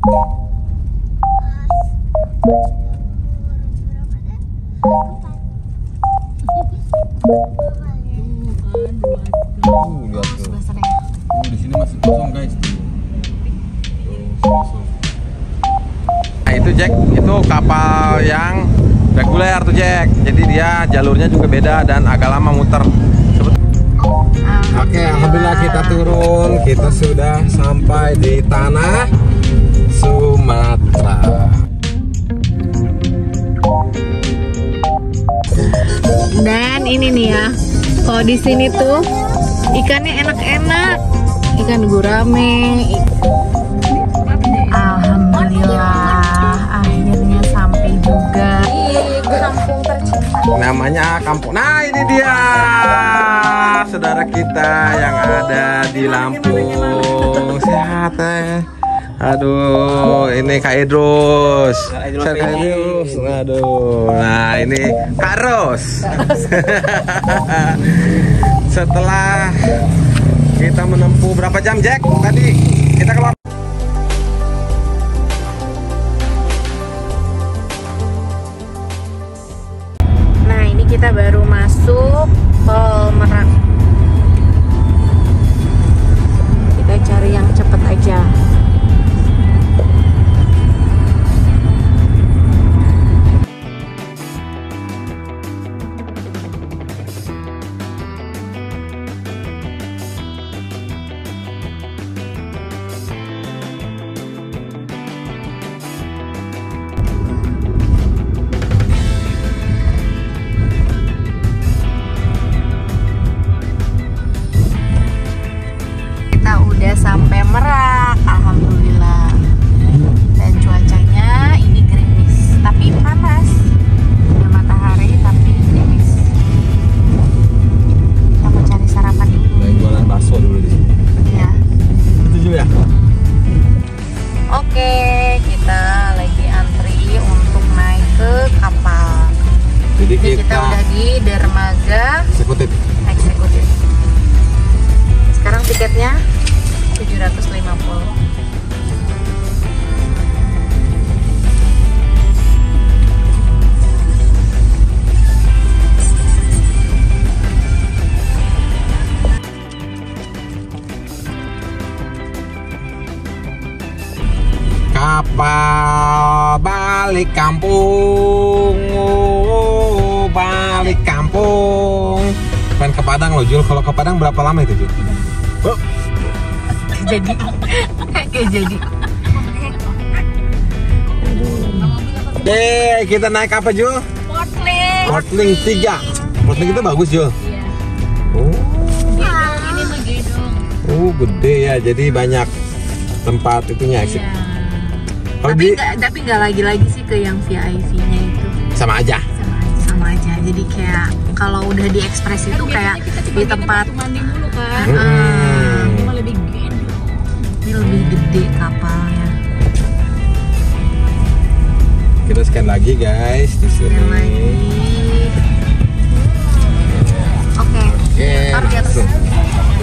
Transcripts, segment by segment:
Lihat tuh. Di sini masih kosong guys tuh. Kosong. Nah itu Jack, itu kapal yang reguler tuh Jack. Jadi dia jalurnya juga beda dan agak lama muter. Oke, alhamdulillah kita turun. Kita sudah sampai di tanah Sumatera. Dan ini nih ya, kalau di sini tuh ikannya enak-enak, ikan gurame. Alhamdulillah, akhirnya sampai juga di kampung tercinta. Namanya kampung. Nah ini dia saudara kita yang ada di Lampung. Sehat Aduh, ini Kak Idrus. Kak Idrus. Aduh. Nah, ini Kak Ros. Setelah kita menempuh berapa jam, Jack? Tadi kita keluar. Nah, ini kita baru masuk Tol Merak. Kita cari yang cepet aja. Sampai Merak, alhamdulillah. Dan cuacanya ini gerimis, tapi panas. Ada matahari tapi gerimis. Kita mau cari sarapan dulu. Lagi jualan bakso dulu di sini. Ya. Setuju ya? Oke, kita lagi antri untuk naik ke kapal. Jadi kita udah di dermaga eksekutif. Sekarang tiketnya 750. Kapal balik kampung, balik kampung. Pengen ke Padang loh Jul. Kalau ke Padang berapa lama itu Jul? Oh. Jadi kita naik apa Jul? Portling 3. Portling itu bagus Jul. Iya. Oh. Ini mah gedung. Oh gede ya, jadi banyak tempat itunya exit. Iya. Tapi nggak lagi-lagi sih ke yang VIP-nya itu. Sama aja. Sama aja. Jadi kayak kalau udah di Express itu kayak di tempat mandi dulu kan. Lebih gede. Ini lebih gede kapalnya. Kita scan lagi guys di sini. Oke.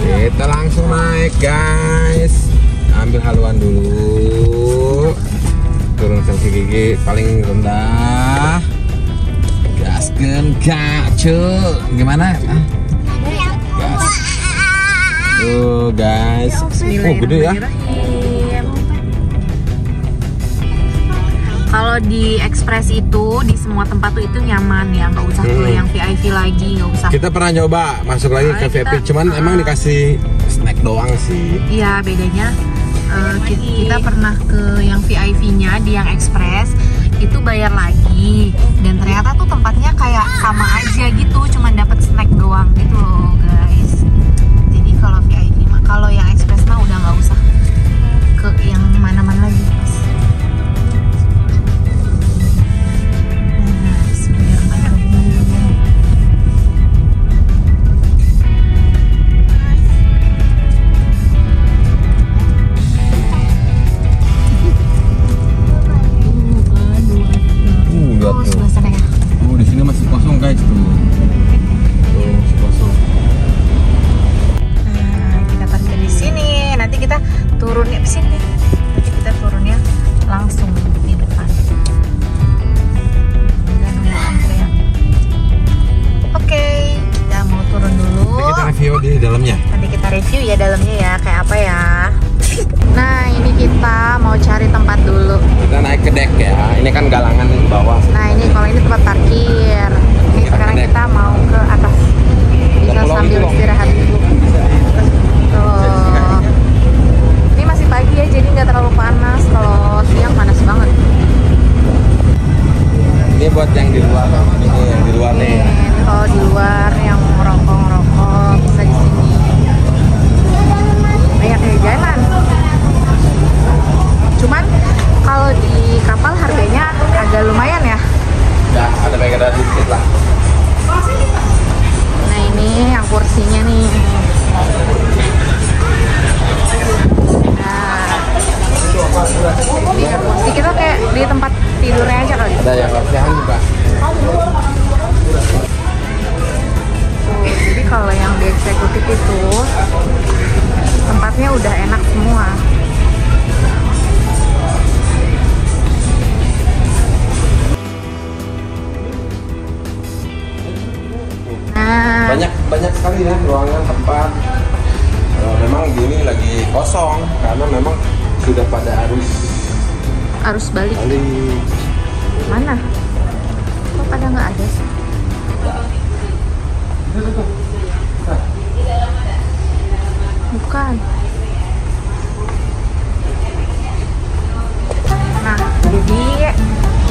Kita langsung naik guys. Ambil haluan dulu. Turunkan gigi paling rendah. Gaskan kacau. Gimana? Gas. Tuh guys. Oh gede ya. Kalau di Express itu di semua tempat tuh itu nyaman ya, nggak usah ke yang VIP lagi, nggak usah. Kita pernah nyoba masuk lagi ke VIP, cuman emang dikasih snack doang sih. Iya bedanya kita pernah ke yang VIP-nya di yang Express itu bayar lagi dan ternyata tuh tempatnya kayak sama aja gitu, cuman dapat snack doang gitu loh guys. Jadi kalau VIP mah, kalau yang Express mah udah nggak usah ke yang mana-mana lagi guys. Di sini masih kosong guys tuh. Masih kosong. Nah, kita parkir di sini. Nanti kita turun di sini. Nanti kita turun ya dalamnya ya, kayak apa ya. Nah ini kita mau cari tempat dulu. Kita naik ke deck ya. Ini kan galangan di bawah. Nah ini kalau ini tempat parkir. Ini sekarang kita mau ke atas. Bisa sambil istirahat dulu. Tuh. Ini masih pagi ya, jadi nggak terlalu panas. Kalau siang panas banget. Ini buat yang di luar. Ini yang di luar nih. Ini kalau di luar yang ngerokok bisa di sini. Banyak ya jalan. Cuman kalau di kapal harganya agak lumayan ya. Ya, ada bagian dari dikit lah. Nah ini yang kursinya nih. Nah, kursi kita kayak di tempat tidurnya aja kali. Ada yang lesehan juga. Jadi kalau yang di eksekutif itu tempatnya udah enak semua. Nah, banyak sekali ya ruangan tempat. Memang gini lagi kosong karena memang sudah pada arus balik. Mana? Kok pada nggak ada sih? Bukan. Nah, jadi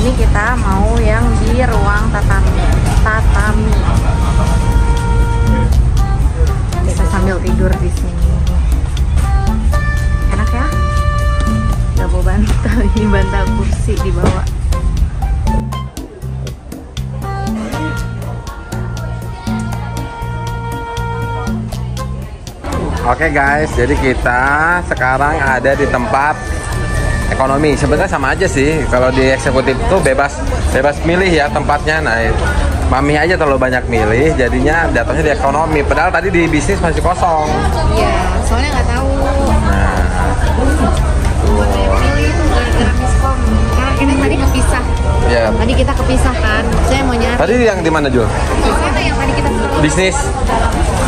ini kita mau yang di ruang tatami. Bisa sambil tidur di sini. Enak ya? Gak bawa bantal, ini bantal kursi dibawa. Oke guys, jadi kita sekarang ada di tempat ekonomi. Sebenarnya sama aja sih. Kalau di eksekutif tuh bebas milih ya tempatnya. Nah, Mami aja terlalu banyak milih, jadinya jatuhnya di ekonomi. Padahal tadi di bisnis masih kosong. Iya, soalnya nggak tahu. Nah, Milih itu gara-gara miskom. Karena kita tadi kepisah. ya. Tadi kita kepisah kan. Saya mau nyari. Tadi yang di mana Jul? Mana yang tadi kita sekolah? Bisnis.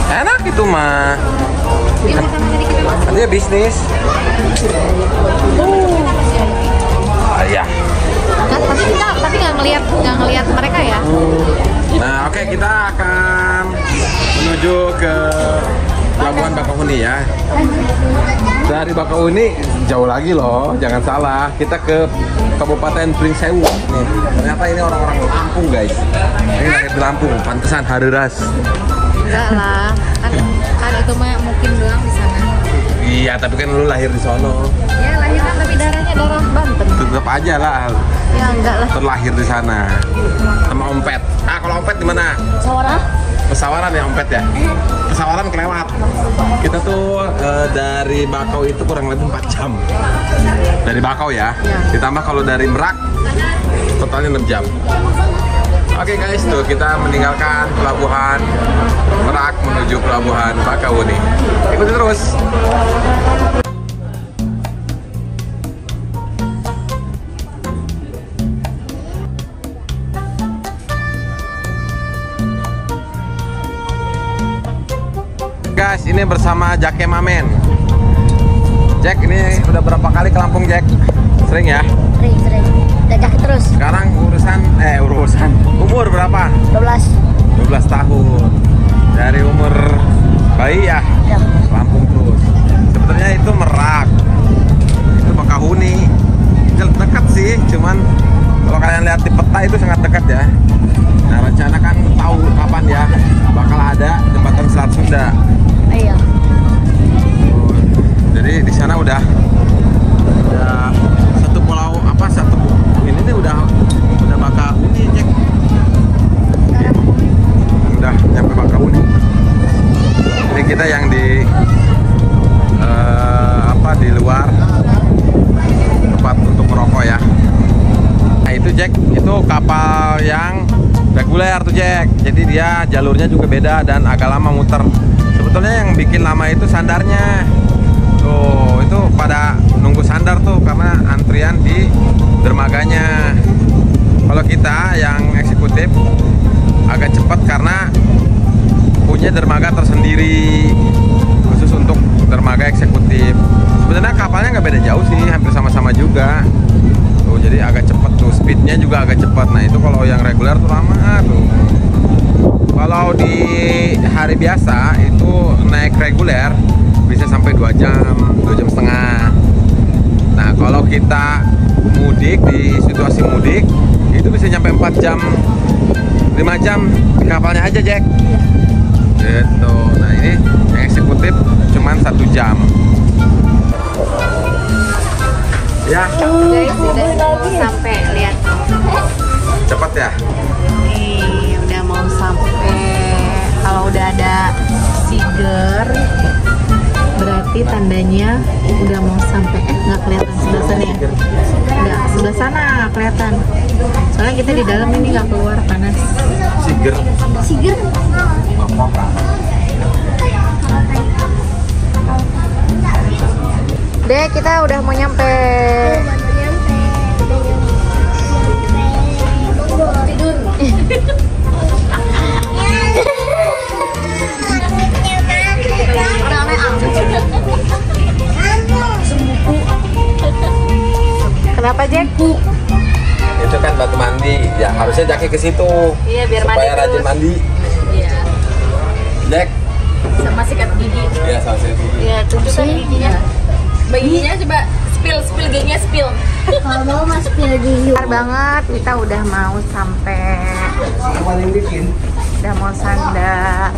Enak itu mah. Yang sama tadi kita masuk. Dia bisnis. Ya. Kan tapi kita nggak ngelihat mereka ya. Nah, oke, kita akan menuju ke Pelabuhan Bakahuni ya. Dari Bakahuni jauh lagi loh, jangan salah. Kita ke Kabupaten Pringsewu. Nih, ternyata ini orang-orang Lampung guys. Ini lahir di Lampung, pantesan hareras. Enggak lah, kan itu mah mungkin doang di sana. Iya, tapi kan lu lahir di sono. Ya lahir kan tapi darahnya darah Banten. Tetap aja lah. Ya enggak lah. Terlahir di sana. Sama Ompet. Ah, kalau Ompet di mana? Sawara? Pesawaran ya Ompet ya? Pesawaran kelewat. Kita tuh dari Bakau itu kurang lebih 4 jam. Dari Bakau ya. Ditambah kalau dari Merak totalnya 6 jam. Oke guys, tuh kita meninggalkan pelabuhan Merak menuju pelabuhan Bakahuni. Ikuti terus. Guys, ini bersama Jake Mamen. Jack, ini udah berapa kali ke Lampung, Jack? Sering ya? Sering. Jajak terus. Sekarang urusan umur berapa? 12 tahun. Dari umur bayi ya? Ya. Lampung terus. Sebetulnya itu Merak. Itu Bakahuni. Dekat sih, cuman kalau kalian lihat di peta itu sangat dekat ya. Nah, rencana kan tahu kapan ya bakal ada jembatan Selat Sunda. Iya. Jadi di sana udah satu pulau ini nih udah Bakahuni, Cek. Udah nyampe Bakahuni. Ini kita yang di di luar tempat untuk merokok ya. Nah itu Jack, itu kapal yang reguler tuh Jack. Jadi dia jalurnya juga beda dan agak lama muter. Sebetulnya yang bikin lama itu sandarnya. Tuh, itu pada nunggu sandar tuh karena antrian di dermaganya. Kalau kita yang eksekutif agak cepat karena punya dermaga tersendiri khusus untuk dermaga eksekutif. Sebenarnya kapalnya nggak beda jauh sih, hampir sama-sama juga. Tuh, jadi agak cepet tuh, speednya juga agak cepat. Nah itu kalau yang reguler tuh lama tuh. Kalau di hari biasa itu naik reguler bisa sampai 2 jam, 2 jam setengah. Nah kalau kita mudik, di situasi mudik itu bisa nyampe 4 jam, 5 jam di kapalnya aja, Jack. Gitu. Nah ini yang eksekutif cuman 1 jam. Ya. Guys, udah mau sampai, lihat. Cepet ya. Nih, udah mau sampai. Kalau udah ada Siger, berarti tandanya udah mau sampai. Nggak kelihatan sebelah sana ya? Nggak, sebelah sana nggak kelihatan. Soalnya kita di dalam ini nggak keluar, panas. Siger. Siger. Deh, kita udah mau nyampe. Tidur. Kenapa, Jack? Itu kan batu mandi. Ya harusnya Jaki ke situ. Iya, biar mandi supaya rajin terus. mandi. Iya. Jack. Sama sikat gigi. Iya, sama sikat gigi. Iya, tunjukkan giginya. Giginya coba spill giginya spill. Kalau mau mas spill dulu. Bentar banget, kita udah mau sampai. Udah mau sandar.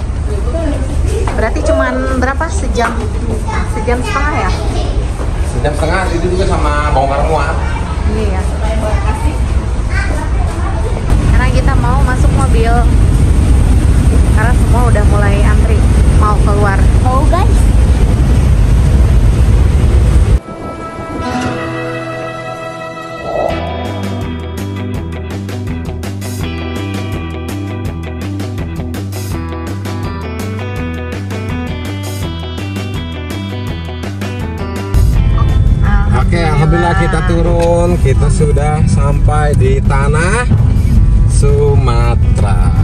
Berarti cuman berapa? Sejam setengah ya? Sejam setengah itu juga sama bongkar muat. Iya. Karena kita mau masuk mobil. Karena semua udah mulai antri mau keluar. Mau guys. Oke, alhamdulillah kita turun. Kita sudah sampai di tanah Sumatera.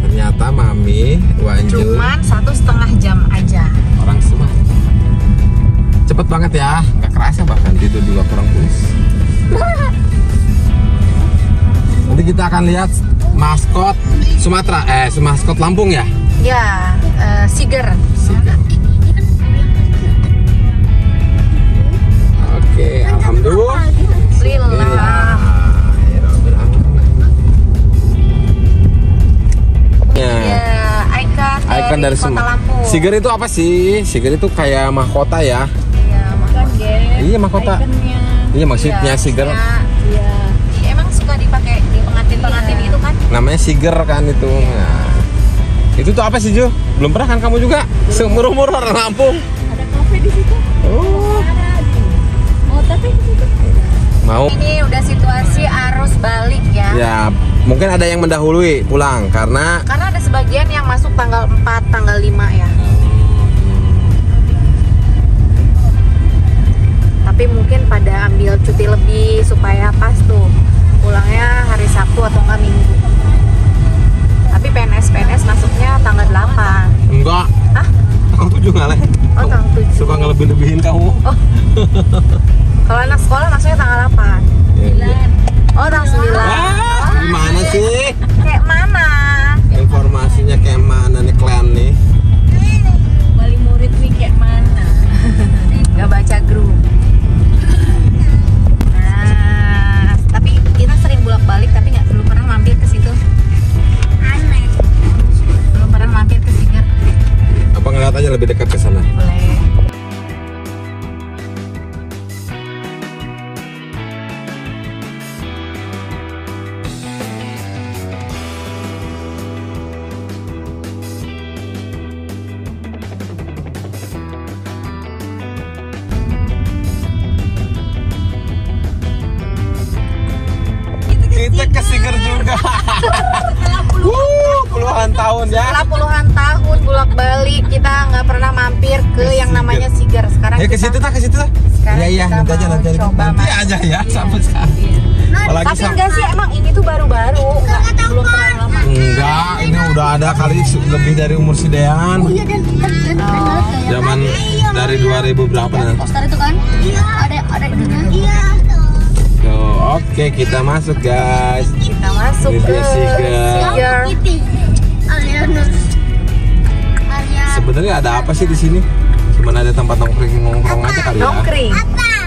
Ternyata Mami Wanjul Cuman 1,5 jam aja. orang Sumatera. Cepet banget ya, nggak kerasa bahkan tidur juga kurang puas. Nanti kita akan lihat maskot Sumatera, maskot Lampung ya. Ya, Siger. Oke, alhamdulillah. Alhamdulillah. Ya, Ikon dari Kota Sumatera. Lampung. Siger itu apa sih? Siger itu kayak mahkota ya. Iya, makan Iya, mahkota. Iya, maksudnya Siger. Iya. Emang suka dipakai di pengantin-pengantin itu kan? Namanya Siger kan itu. Nah, itu tuh apa sih, Ju? Belum pernah kan kamu juga? Seumur-umur orang Lampung. Ada kafe di situ. Oh, Mau tapi di situ. mau. Ini udah situasi arus balik ya. Ya, mungkin ada yang mendahului pulang karena Karena ada sebagian yang masuk tanggal 4, tanggal 5 ya. Tapi mungkin pada ambil cuti lebih supaya pas tuh pulangnya hari Sabtu atau enggak Minggu. Tapi PNS masuknya tanggal 8. enggak. Hah? Tanggal 7 nggak, Le? Oh, tanggal 7. Suka ngelebih-lebihin kamu. Oh. Kalau anak sekolah masuknya tanggal 8. Oh, tanggal 9. Ah, gimana sih? Kayak mana? Informasinya kayak mana nih kalian nih? Wali murid nih kayak mana? Gak baca grup. Nah, tapi kita sering bolak-balik tapi belum pernah mampir ke situ. Aneh. Belum pernah mampir ke Siger. Apa ngeliat aja lebih dekat ke sana? Boleh. Kita ke Siger juga. Puluhan tahun ya. Setelah puluhan tahun bolak-balik kita nggak pernah mampir ke yang namanya Siger. Sekarang Ke kita situ tak, ke situ tak. sekarang Iya, kita nanti aja, mau nanti aja. coba Nanti masak. aja ya, Iya. sampai sekarang. Iya. Apalagi Tapi enggak sih, emang ini tuh baru-baru, belum terlalu lama. Enggak, ini udah ada kali lebih dari umur si Dean. Iya dan Zaman dari 2000 berapa nih? poster itu kan? Iya. Ada iya. Oh, oke, kita masuk guys. Kita masuk Ini ke dia Siger. Kitty. Alianus. Arya. Sebenarnya ada apa sih di sini? Cuman ada tempat nongkrong aja kali ya. Nongkring.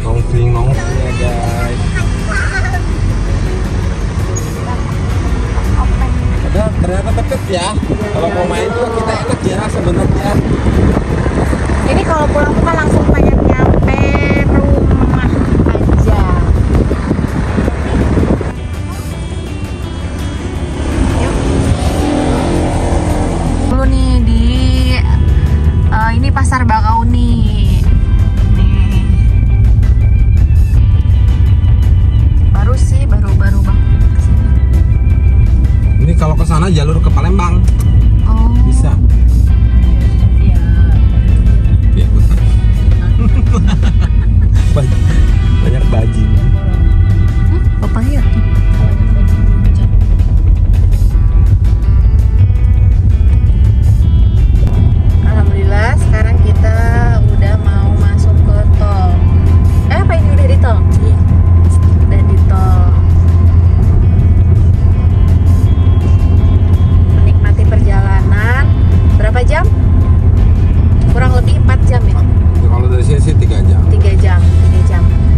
Nongkring ya guys. Padahal ternyata deket ya. Kalau mau main juga kita enak ya sebenarnya. Ini kalau pulang tuh kan langsung pengen nyampe rumah aja. Yuk. Dulu nih di ini Pasar Bakauni. Nih. Baru sih, baru banget kesini. Ini kalau ke sana jalur ke Palembang Oh. bisa. Iya. Ya, betul. Banyak bajing. Papaya tuh. Alhamdulillah sekarang kita udah mau masuk ke tol. Apa ini udah di tol? Iya. Udah di tol. Menikmati perjalanan. Berapa jam? Kurang lebih 4 jam ya? Kalau dari sini sih 3 jam. 3 jam.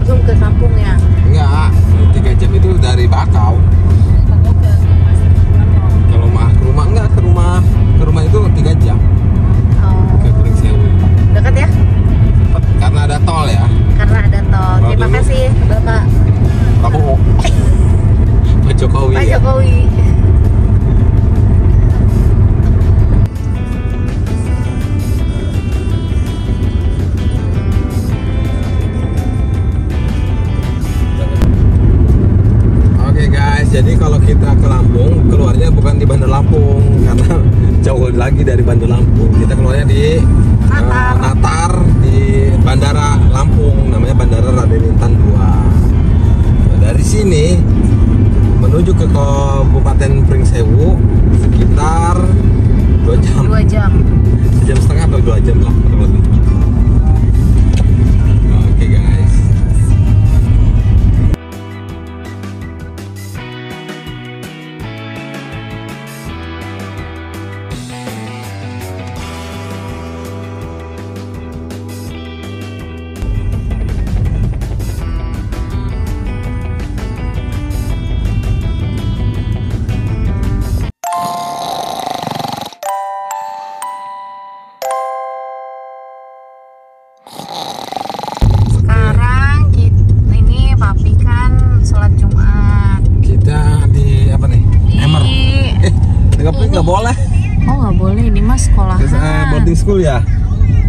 Belum ke kampungnya. Enggak, 3 jam itu dari Bakau. Kalau mah ke rumah enggak, ke rumah itu 3 jam. Oh. Ke Pringsewu. Dekat ya? Karena ada tol ya. Karena ada tol. Kalau Terima dulu- kasih Bapak Prabowo. Pak Jokowi. Pak ya. Jokowi. Oke guys, jadi kalau kita ke Lampung, keluarnya bukan di Bandar Lampung karena jauh lagi dari Bandar Lampung. Kita keluarnya di Natar di Bandara Lampung, namanya Bandara Raden Intan II. Nah, dari sini menuju ke Kabupaten Pringsewu sekitar 2 jam. 2 jam. 1,5 jam atau 2 jam lah kurang lebih. Oke guys. Sekarang ini papi kan sholat Jumat Kita di apa nih? Emmer. Nggak boleh. Oh nggak boleh, ini mas sekolahan. Boarding school ya.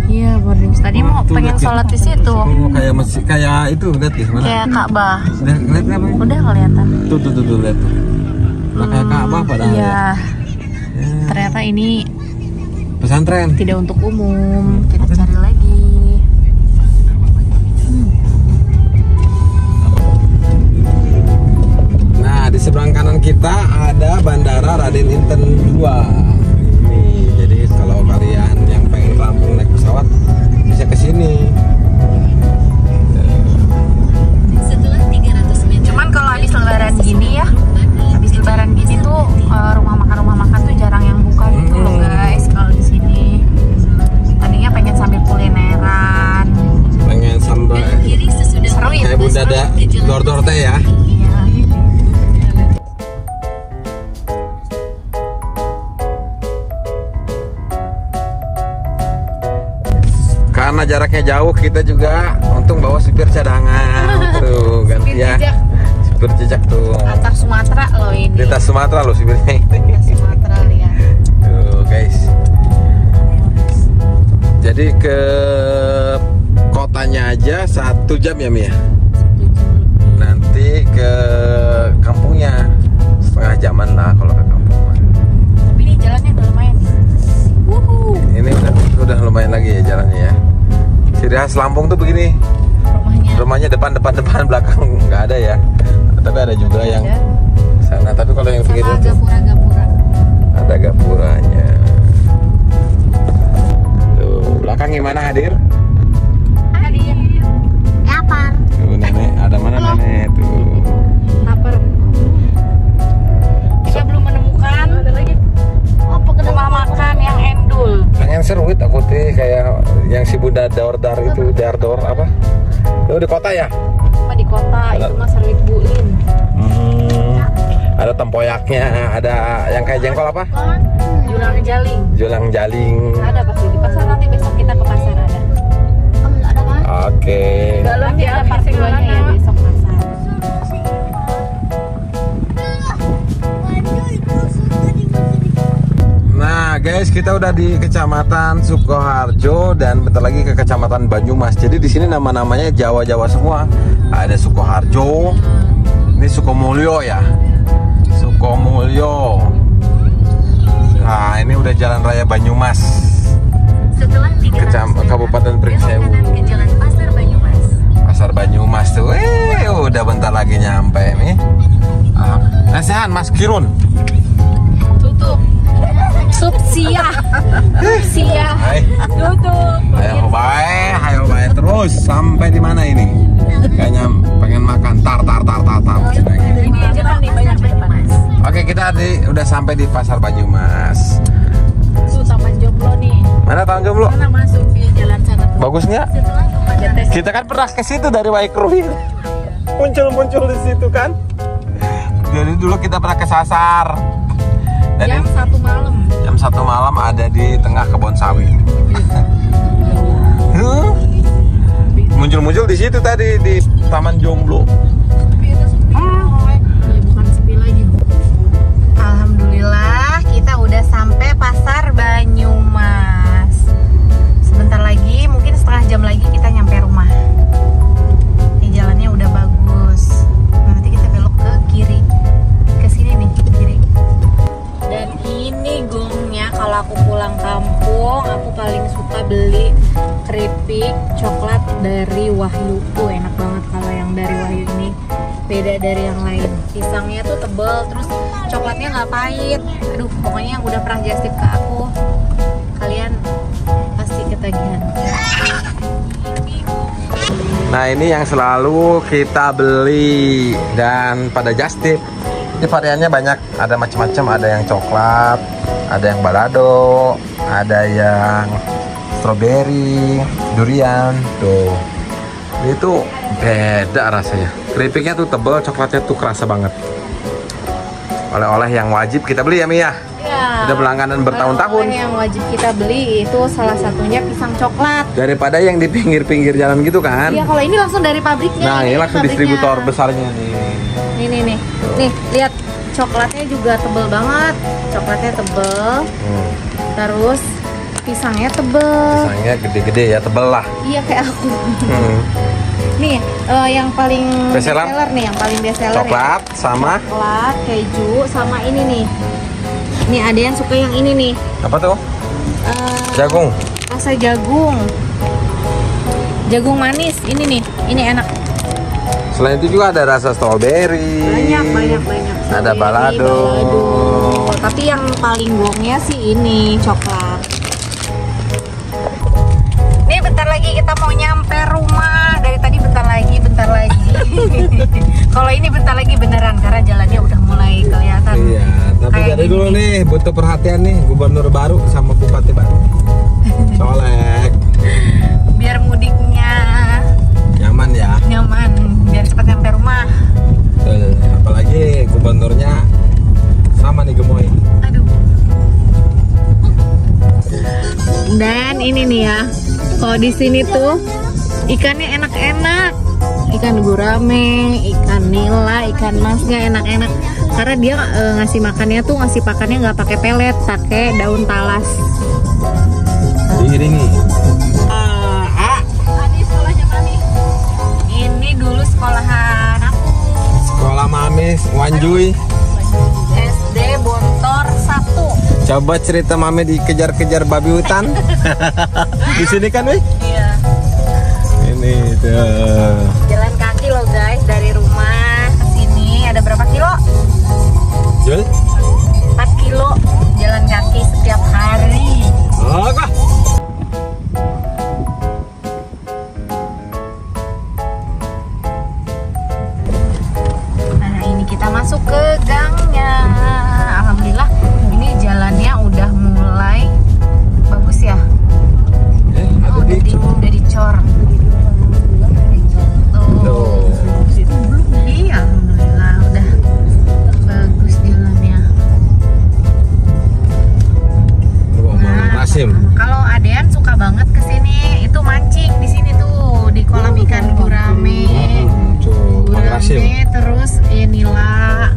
Iya boarding. Tadi mau Tuh, pengen lihat ya. sholat di situ. Oh, kayak masih kayak itu lihat ya mana? Kayak Ka'bah. Lihat apa? Udah kelihatan. Tuh lihat tuh. Nah, kayak Ka'bah padahal. Iya. Ya. Ternyata ini Pesantren. tidak untuk umum. Kita cari lagi. Nah, di seberang kanan kita ada Bandara Raden Inten II. Ini, jadi kalau kalian yang pengen ke Lampung naik pesawat bisa ke sini. Setelah 300 meter. Cuman kalau habis lebaran gini ya, habis lebaran gini tuh rumah makan tuh jarang yang buka gitu loh guys. Kalau di sini tadinya pengen sambil kulineran. Pengen sambal Kiri sesudah Seru ya. kayak Bunda ada dor-dor teh ya. Iya. Karena jaraknya jauh, kita juga untung bawa supir cadangan. Tuh, ganti ya. Supir jejak tuh. Antar Sumatera loh ini. Di tas Sumatera loh supirnya ini. Antar Sumatera lihat. Tuh guys. Jadi ke kotanya aja 1 jam ya Mia. Nanti ke kampungnya setengah jaman lah kalau ke kampung. Tapi ini jalannya udah lumayan. Ini udah lumayan lagi ya jalannya ya. Ciri khas Lampung tuh begini. Rumahnya depan belakang nggak ada ya. Tapi ada juga yang sana. Tapi kalau yang pinggir itu gapura. ada gapuranya. Tuh, belakang gimana Hadir? Hadir. Lapar. Tuh nenek, ada mana nenek tuh? Lapar. Kita belum menemukan rumah makan yang endul. Pengen seruit aku teh kayak yang si Bunda Dordar itu, Dardor apa? Itu di kota ya? Apa di kota? Itu mah seruit Bulin. Ada tempoyaknya, ada yang kayak jengkol apa? Julang jaling. Julang jaling. Ada pasti di pasar, nanti besok kita ke pasar ada. Ada kan? Oke. Nanti ada part 2-nya ya besok pasar. Nah guys, kita udah di Kecamatan Sukoharjo dan bentar lagi ke Kecamatan Banyumas. Jadi di sini nama-namanya Jawa-Jawa semua. Ada Sukoharjo, ini Sukomulyo ya. Sukomulyo. Nah ini udah Jalan Raya Banyumas. Setelah 300 meter, Kabupaten Pringsewu. belok kanan ke Jalan Pasar Banyumas. Pasar Banyumas tuh. Udah bentar lagi nyampe nih. Nasehan Mas Kirun. Tutup. Subsia. Hai. Tutup. Ayo baik terus sampai di mana ini? Kayaknya pengen makan tar. Ini jalan nih banyak Banyumas. Oke, kita udah sampai di Pasar Banyumas. Tuh Taman Jomblo nih. Mana Taman Jomblo? Mana masuk di jalan sana? Bagus nggak? Setelah pemandangan Kita kan pernah ke situ dari Waikru. Muncul di situ kan? Jadi dulu kita pernah kesasar. Dan Jam 1 malam. jam 1 malam ada di tengah kebun sawit. Muncul di situ tadi di Taman Jomblo. Ya, bukan sepi lagi. Alhamdulillah kita udah sampai Pasar Banyumas. Sebentar lagi, mungkin setengah jam lagi kita nyampe rumah. Ini jalannya udah bagus. Nanti kita belok ke kiri. Ke sini nih, ke kiri. Dan ini gongnya kalau aku pulang kampung, aku paling suka beli keripik coklat dari Wahyu. Enak banget kalau yang dari Wahyu ini, beda dari yang lain. Pisangnya tuh tebel, terus coklatnya nggak pahit. Aduh, pokoknya yang udah pernah just tip ke aku, kalian pasti ketagihan. Nah ini yang selalu kita beli dan pada just tip. Ini variannya banyak, ada macam-macam, ada yang coklat, ada yang balado, ada yang strawberry, durian, tuh. Itu beda rasanya. Keripiknya tuh tebel, coklatnya tuh kerasa banget. Oleh-oleh yang wajib kita beli ya Mia. Ya, Udah berlangganan bertahun-tahun. oleh-oleh yang wajib kita beli itu salah satunya pisang coklat. Daripada yang di pinggir-pinggir jalan gitu kan. Iya, kalau ini langsung dari pabriknya. Nah ini langsung pabriknya. distributor besarnya nih. Nih, lihat coklatnya juga tebel banget. Coklatnya tebel, terus pisangnya tebel. Pisangnya gede-gede ya, tebel lah. Iya kayak aku. Nih, yang paling Best seller? nih, yang paling best seller Coklat sama coklat, keju, sama ini nih. Nih ada yang suka yang ini nih. apa tuh? Jagung. Rasa jagung. Jagung manis, ini nih, ini enak. Selain itu juga ada rasa strawberry. Banyak. Ada Strawberry, balado. Tapi yang paling gongnya sih ini coklat. Nih bentar lagi kita mau nyampe rumah. Dari tadi bentar lagi. Kalau ini bentar lagi beneran karena jalannya udah mulai kelihatan. Iya, tapi Kayak dari dulu gini. nih butuh perhatian nih gubernur baru sama bupati baru. Colek, Biar mudiknya nyaman ya. nyaman, biar cepat nyampe rumah. Betul. Apalagi gubernurnya sama nih gemoy. Aduh. Dan ini nih ya, kalau di sini tuh ikannya enak-enak. Ikan gurame, ikan nila, ikan masnya enak-enak. Karena dia ngasih pakannya nggak pakai pelet, pakai daun talas. Diiringi. Ini sekolahnya Mami. Ini dulu sekolahan aku. Sekolah Mamis, Wanjuy. SD Bontor 1. Coba cerita Mami dikejar-kejar babi hutan. Di sini kan, weh? Iya. Ini tuh. Jalan kaki loh guys, dari rumah ke sini ada berapa kilo? Jul? 4 kilo jalan kaki setiap hari. Kah? Nah, ini kita masuk ke gangnya. Alhamdulillah, ini jalannya udah mulai bagus ya. Ada Udah dicor. Tuh. Iya, alhamdulillah udah bagus jalannya. Rasim. Kalau Adean suka banget kesini, itu mancing di sini tuh di kolam ikan gurame. Gurame terus nila.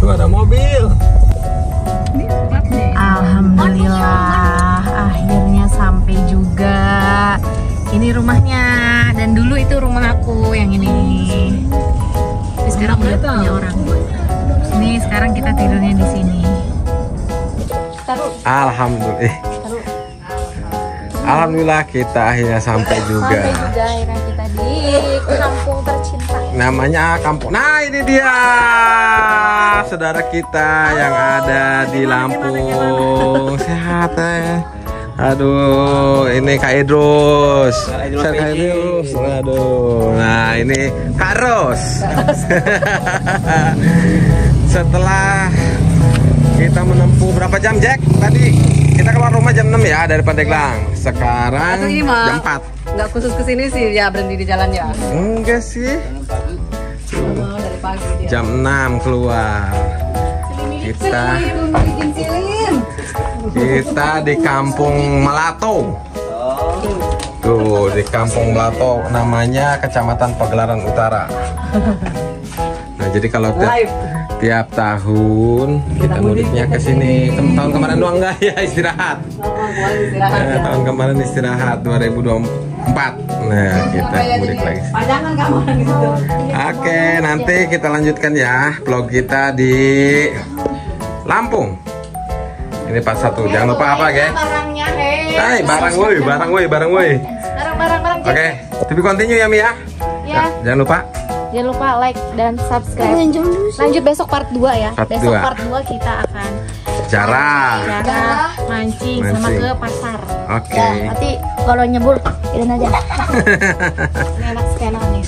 Tuh ada mobil. Alhamdulillah akhirnya sampai juga. Ini rumahnya, dan dulu itu rumah aku yang ini. Tapi sekarang udah punya orang. Ini sekarang kita tidurnya di sini. Alhamdulillah. Alhamdulillah kita akhirnya sampai juga. Akhirnya kita di kampung tercinta. Namanya kampung. Nah, ini dia saudara kita yang ada di Lampung. Sehat ya. Aduh, ini Kak Idrus. Kak Idrus. Aduh. Nah, ini Kak Ros. Setelah kita menempuh berapa jam, Jack? Tadi kita keluar rumah jam 6 ya dari Pandeglang. Sekarang jam 4. Nggak khusus kesini sih, ya berhenti di jalan ya. Enggak sih. Oh, dari pagi dia. Jam 6 keluar. Kita di Kampung Melato. Tuh, di Kampung Melato, namanya Kecamatan Pagelaran Utara. Nah, jadi kalau tiap tahun kita mudiknya ke sini. Tahun kemarin doang enggak ya, istirahat. Tahun kemarin istirahat 2024. Nah, kita mudik lagi. Oke, nanti kita lanjutkan ya vlog kita di Lampung. Ini part 1. Jangan lupa apa, guys? Barangnya, Hai, barang woi. Barang. Oke, TV continue ya, Mia. Ya. Jangan lupa. Jangan lupa like dan subscribe. Lanjut besok part 2 ya. Part Besok 2. part 2 kita akan Cara. mancing sama ke pasar. Oke. Nanti kalau nyebur, irin aja. Ini enak sekali nih.